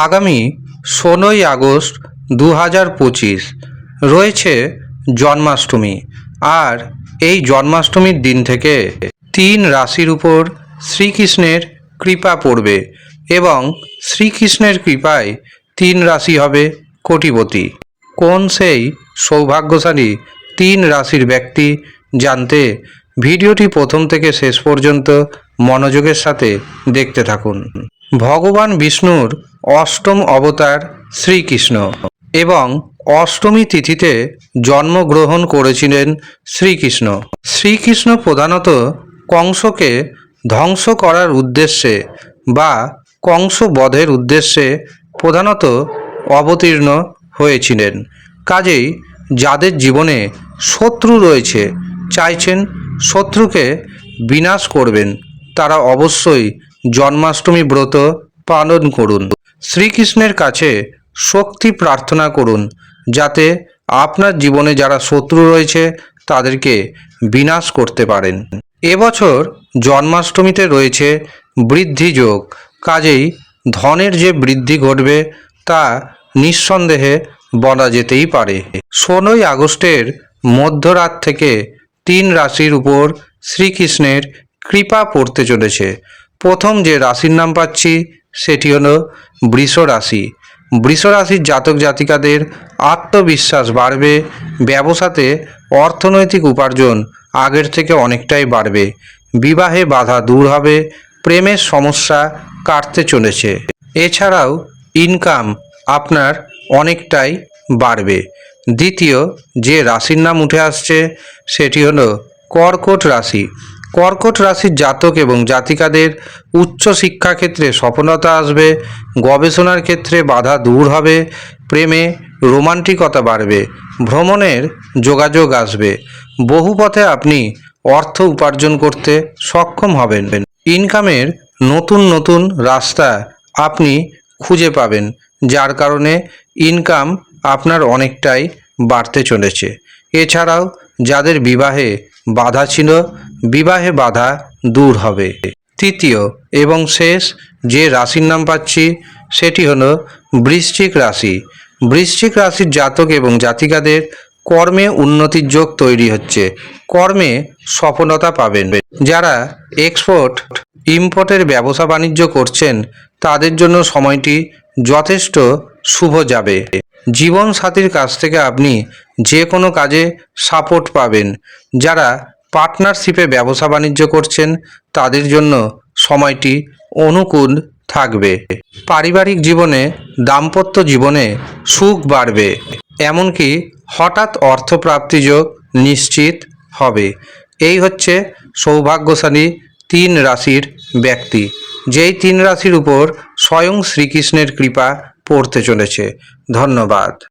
আগামী 16ই আগস্ট 2025 রয়েছে জন্মাষ্টমী। আর এই জন্মাষ্টমীর দিন থেকে 3 রাশির উপর শ্রীকৃষ্ণের কৃপা পড়বে এবং শ্রীকৃষ্ণের কৃপায় 3 রাশি হবে কোটিপতি। কোন সেই সৌভাগ্যশালী 3 রাশির ব্যক্তি জানতে ভিডিওটি প্রথম থেকে শেষ পর্যন্ত মনোযোগের সাথে দেখতে থাকুন। ভগবান বিষ্ণুর অষ্টম অবতার শ্রীকৃষ্ণ এবং অষ্টমী তিথিতে জন্মগ্রহণ করেছিলেন শ্রীকৃষ্ণ। শ্রীকৃষ্ণ প্রধানত কংসকে ধ্বংস করার উদ্দেশ্যে বা কংস বধের উদ্দেশ্যে প্রধানত অবতীর্ণ হয়েছিলেন। কাজেই যাদের জীবনে শত্রু রয়েছে, চাইছেন শত্রুকে বিনাশ করবেন, তারা অবশ্যই জন্মাষ্টমী ব্রত পালন করুন। শ্রীকৃষ্ণের কাছে শক্তি প্রার্থনা করুন যাতে আপনার জীবনে যারা শত্রু রয়েছে তাদেরকে বিনাশ করতে পারেন। এবছর জন্মাষ্টমীতে রয়েছে বৃদ্ধি যোগ, কাজেই ধনের যে বৃদ্ধি ঘটবে তা নিঃসন্দেহে বলা যেতেই পারে। 16ই আগস্টের মধ্যরাত থেকে 3 রাশির উপর শ্রীকৃষ্ণের কৃপা পড়তে চলেছে। প্রথম যে রাশির নাম পাচ্ছি সেটি হলো বৃষ রাশি। বৃষ রাশির জাতক জাতিকাদের আত্মবিশ্বাস বাড়বে, ব্যবসাতে অর্থনৈতিক উপার্জন আগের থেকে অনেকটাই বাড়বে, বিবাহে বাধা দূর হবে, প্রেমের সমস্যা কাটতে চলেছে। এছাড়াও ইনকাম আপনার অনেকটাই বাড়বে। দ্বিতীয় যে রাশির নাম উঠে আসছে সেটি হলো কর্কট রাশি। কর্কট রাশির জাতক এবং জাতিকাদের উচ্চ শিক্ষাক্ষেত্রে সফলতা আসবে, গবেষণার ক্ষেত্রে বাধা দূর হবে, প্রেমে রোমান্টিকতা বাড়বে, ভ্রমণের যোগাযোগ আসবে, বহু পথে আপনি অর্থ উপার্জন করতে সক্ষম হবেন। ইনকামের নতুন নতুন রাস্তা আপনি খুঁজে পাবেন, যার কারণে ইনকাম আপনার অনেকটাই বাড়তে চলেছে। এছাড়াও যাদের বিবাহে বাধা ছিল, বিবাহে বাধা দূর হবে। তৃতীয় এবং শেষ যে রাশির নাম পাচ্ছি সেটি হলো বৃশ্চিক রাশি। বৃশ্চিক রাশির জাতক এবং জাতিকাদের কর্মে উন্নতির যোগ তৈরি হচ্ছে, কর্মে সফলতা পাবেন। যারা এক্সপোর্ট ইম্পোর্টের ব্যবসা বাণিজ্য করছেন তাদের জন্য সময়টি যথেষ্ট শুভ যাবে। জীবনসাথীর কাছ থেকে আপনি যে কোনো কাজে সাপোর্ট পাবেন। যারা পার্টনারশিপে ব্যবসা বাণিজ্য করছেন তাদের জন্য সময়টি অনুকূল থাকবে। পারিবারিক জীবনে, দাম্পত্য জীবনে সুখ বাড়বে, এমনকি হঠাৎ অর্থপ্রাপ্তি যোগ নিশ্চিত হবে। এই হচ্ছে সৌভাগ্যশালী 3 রাশির ব্যক্তি, যেই 3 রাশির উপর স্বয়ং শ্রীকৃষ্ণের কৃপা পড়তে চলেছে। ধন্যবাদ।